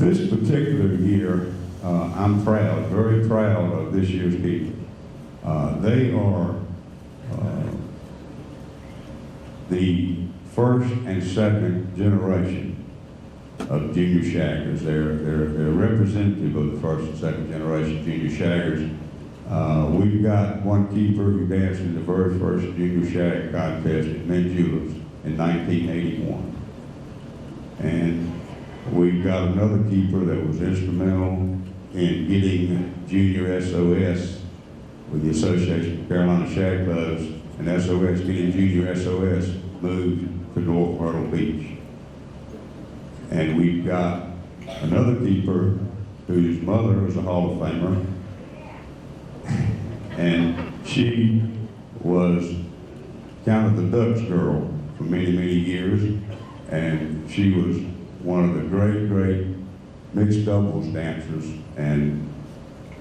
This particular year, I'm proud, very proud of this year's people. They are the first and second generation of junior shaggers. They're representative of the first and second generation junior shaggers. We've got one keeper who danced in the very first junior shag contest at Menjula's in 1981. And we've got another keeper that was instrumental in getting Junior SOS with the Association of Carolina Shag Clubs and SOS, getting Junior SOS moved to North Myrtle Beach. And we've got another keeper whose mother is a Hall of Famer, and she was kind of the Dutch girl for many, many years, and she was one of the great, great mixed doubles dancers and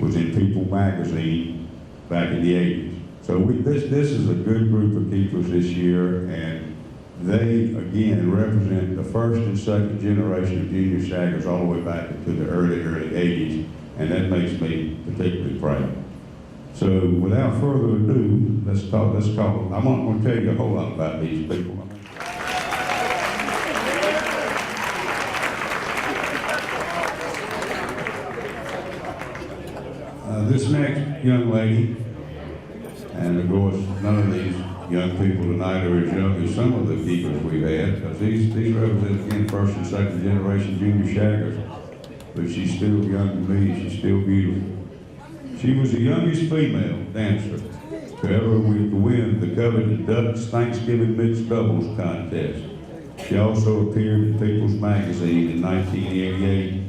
was in People magazine back in the 80s. So this is a good group of keepers this year, and they, again, represent the first and second generation of junior shaggers all the way back into the early 80s, and that makes me particularly proud. So without further ado, let's talk. I'm not going to tell you a whole lot about these people. This next young lady, and of course, none of these young people tonight are as young as some of the keepers we've had, because these represent, again, first and second generation junior shaggers, but she's still young to me, she's still beautiful. She was the youngest female dancer to ever win the coveted Dutch Thanksgiving Mixed Doubles contest. She also appeared in People's magazine in 1988.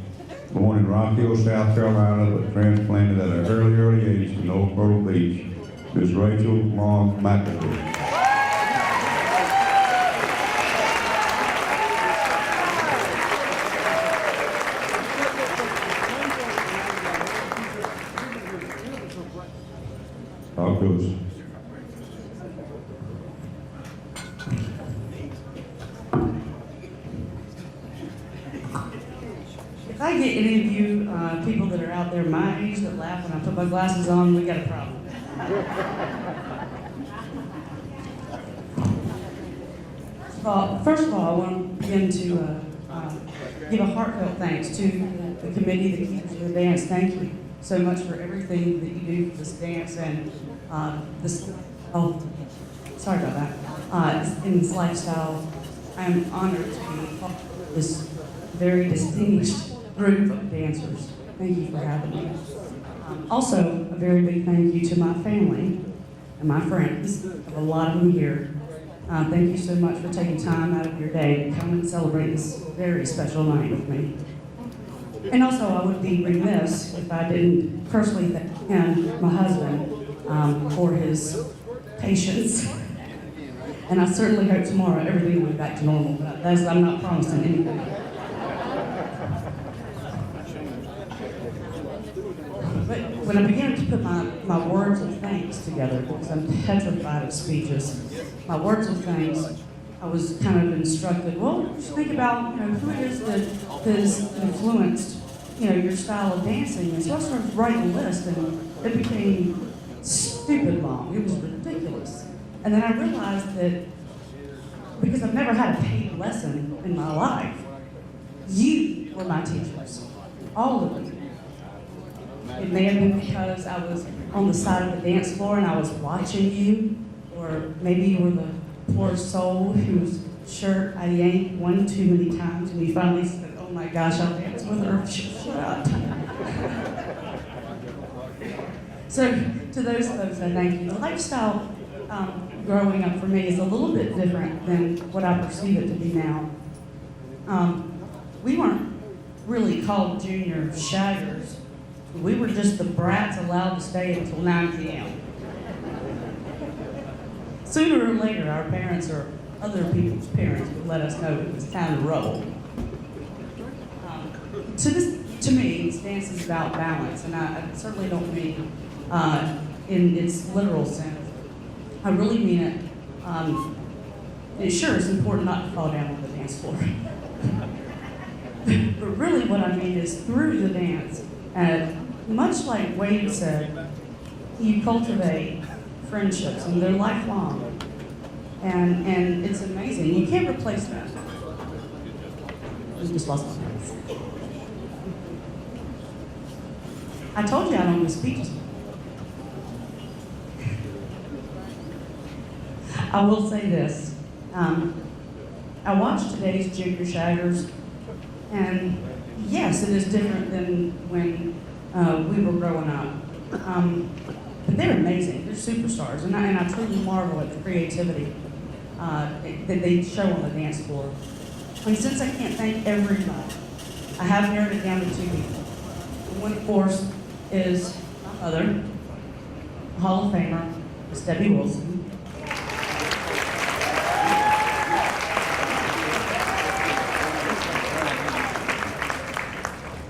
Born in Rock Hill, South Carolina, but transplanted at an early age to North Myrtle Beach, Ms. Rachel Long McKelvey. All goes. If I get any of you people that are out there my age that laugh when I put my glasses on, we got a problem. First of all, I want to begin to give a heartfelt thanks to the committee that keeps the dance. Thank you so much for everything that you do for this dance and this. Oh, sorry about that. In this lifestyle, I am honored to be part of this very distinguished group of dancers. Thank you for having me. Also, a very big thank you to my family and my friends. I have a lot of them here. Thank you so much for taking time out of your day to come and celebrate this very special night with me. And also, I would be remiss if I didn't personally thank him, my husband, for his patience. And I certainly hope tomorrow everything will be back to normal, but I'm not promising anything. But when I began to put my words of thanks together, because I'm petrified of speeches, my words of thanks, I was kind of instructed, well, just think about, who it is that has influenced, your style of dancing. And so I started writing a list, and it became stupid long. It was ridiculous. And then I realized that because I've never had a paid lesson in my life, you were my teachers, all of you. It may have been because I was on the side of the dance floor and I was watching you, or maybe you were the poor soul whose shirt I yanked one too many times and you finally said, oh my gosh, I'll dance with her. Shut up. So to those folks, I thank you. The lifestyle growing up for me is a little bit different than what I perceive it to be now. We weren't really called junior shaggers. We were just the brats allowed to stay until 9 p.m. Sooner or later, our parents or other people's parents would let us know it was time to roll. To me, this dance is about balance, and I certainly don't mean in its literal sense. I really mean it. Sure, it's important not to fall down on the dance floor. But really what I mean is through the dance, much like Wade said, you cultivate friendships and they're lifelong. And it's amazing. You can't replace that. I just lost my place. I told you I don't give speeches. I will say this. I watched today's Junior Shaggers, and yes, it is different than when we were growing up. But they're amazing. They're superstars, and I truly marvel at the creativity that they show on the dance floor. And since I can't thank everybody, I have narrowed it down to 2 people. One, of course, is my mother, a Hall of Famer, Miss Debbie Wilson.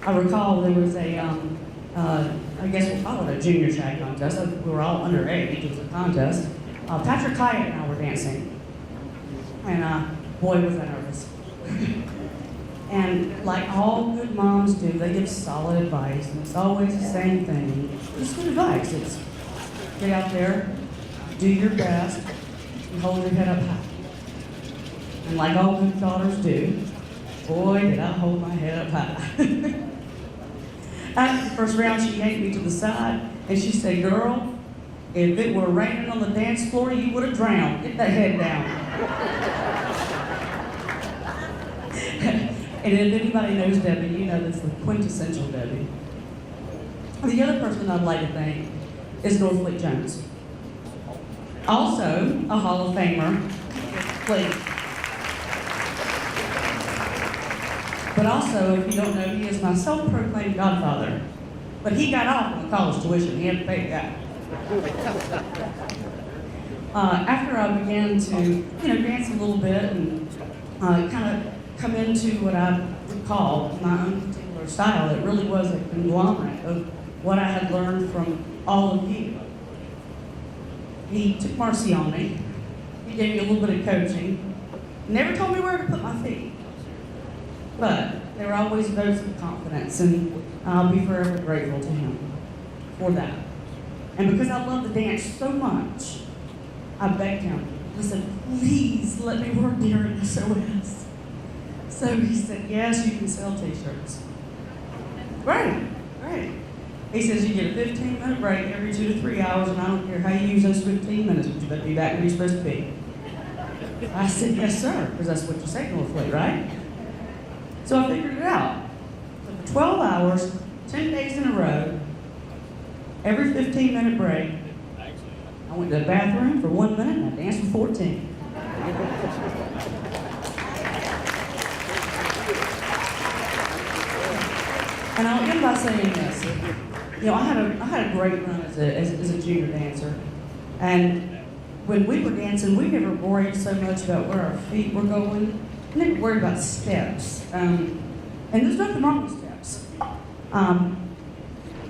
I recall there was a, I guess we'll call it a junior shag contest. We were all underage. It was a contest. Patrick Hyatt and I were dancing. And boy, was I nervous. And like all good moms do, they give solid advice. And it's always the same thing. It's good advice. It's get out there, do your best, and hold your head up high. And like all good daughters do, boy, did I hold my head up high. After the first round, she yanked me to the side, and she said, "Girl, if it were raining on the dance floor, you would have drowned. Get that head down." And if anybody knows Debbie, you know that's the quintessential Debbie. The other person I'd like to thank is Northfleet Jones. Also a Hall of Famer, Fleet. But also, if you don't know, he is my self-proclaimed godfather. But he got off on the college tuition. He had to pay that. After I began to, dance a little bit and kind of come into what I would call my own particular style, it really was a conglomerate of what I had learned from all of you. He took mercy on me. He gave me a little bit of coaching. Never told me where to put my feet. But there were always votes of confidence, and I'll be forever grateful to him for that. And because I love the dance so much, I begged him. I said, "Please let me work during SOS." So he said, "Yes, you can sell t-shirts." Great. He says you get a 15-minute break every 2 to 3 hours, and I don't care how you use those 15 minutes, but you better be back where you're supposed to be. I said, "Yes, sir," because that's what you say, Northfleet, right? So I figured it out. So for 12 hours, 10 days in a row, every 15-minute break, I went to the bathroom for 1 minute and I danced for 14. And I'll end by saying this. I had a great run as a junior dancer. And when we were dancing, we never worried so much about where our feet were going. We never worried about steps. And there's nothing wrong with steps.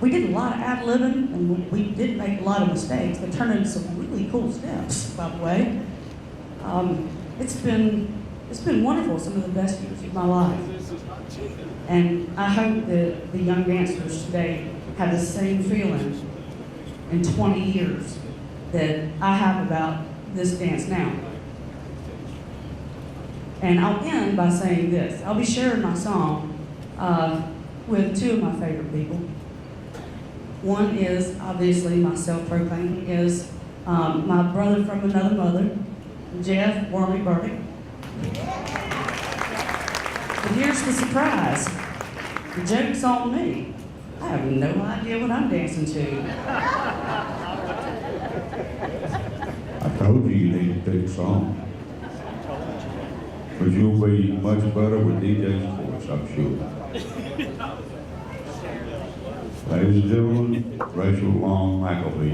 We did a lot of ad-libbing, and we did make a lot of mistakes that turned into some really cool steps, by the way. It's been wonderful, some of the best years of my life. And I hope that the young dancers today have the same feeling in 20 years that I have about this dance now. And I'll end by saying this. I'll be sharing my song with 2 of my favorite people. One is, obviously, my self-proclaimed, is my brother from another mother, Jeff Wormy Burdick. But here's the surprise. The joke's on me. I have no idea what I'm dancing to. I told you need to pick a song. Because you'll be much better with DJ's voice, I'm sure. Ladies and gentlemen, Rachel Long McKelvey.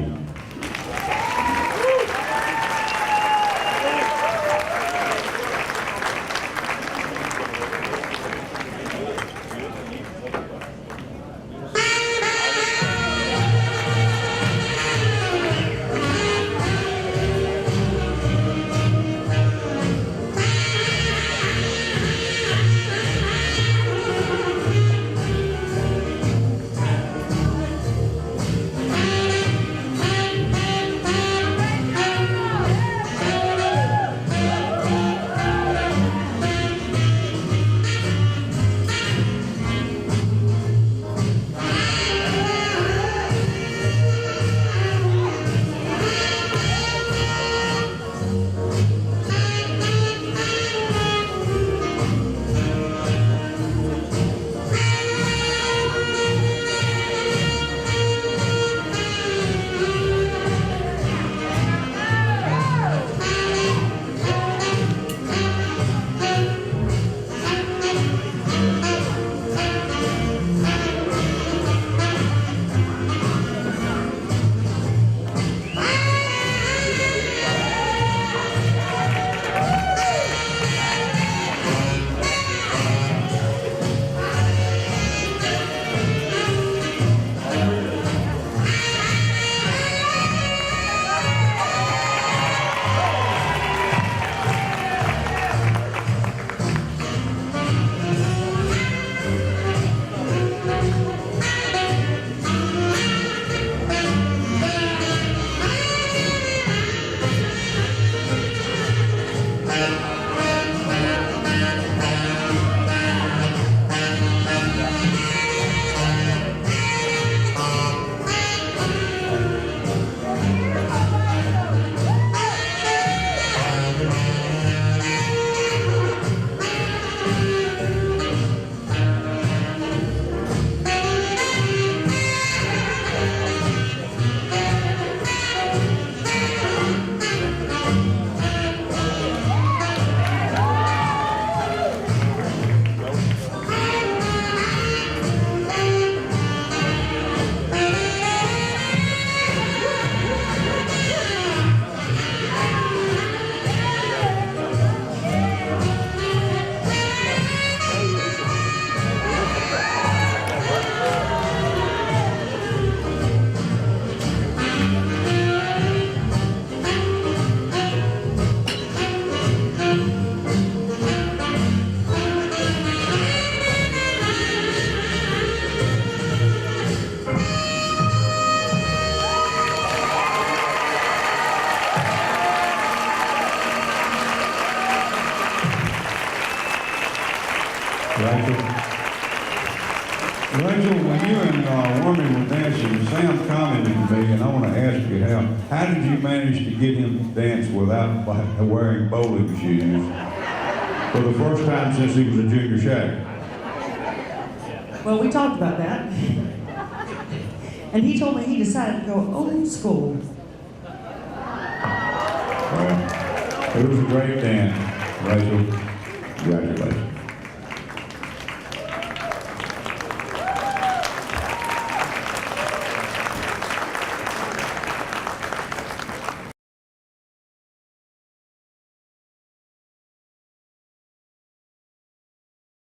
Rachel, when you and Wormy were dancing, Sam commented to me, and I want to ask you how did you manage to get him to dance without wearing bowling shoes for the first time since he was a junior Shagger? Well, we talked about that. And he told me he decided to go old school. Well, it was a great dance, Rachel. Congratulations.